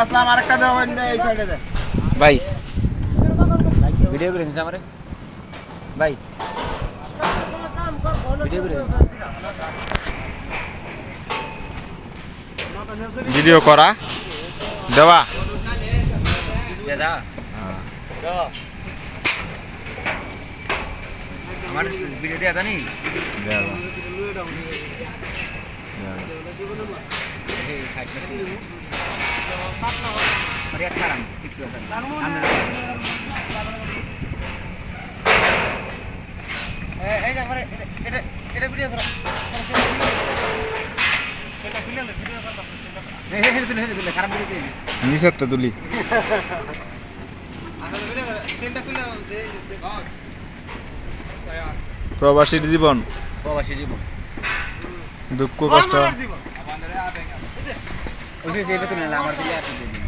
আসলাম আরেকটা দাও এই সাইডে দে ভাই ভিডিও করে নিস আমারে ভাই ভিডিও করে ভিডিও করা দেওয়া দাদা আমার ভিডিও দেয়া জানি এই সাইড থেকে আরে আচ্ছা রাম একটু এই যে আমারে এটা ভিডিও করো এটা ভিডিও করো এই তুলে খারাপ ভিডিও দিই নিচের তো তুলি প্রবাসীর জীবন প্রবাসী জীবন দুঃখ কষ্ট ওই যে এটা তুলে আমার দিলে আর দিই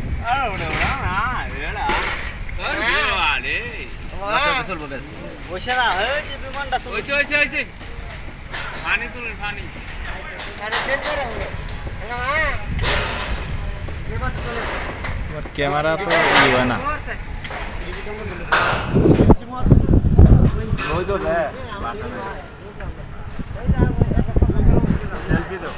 চলবো বেশ ওইসে না এই যে বিমানটা তো ওইছে পানি তুলেন পানি আরে দেখ রে তোমার ক্যামেরা তো ই হয় না ওই তো দে সেলফি তো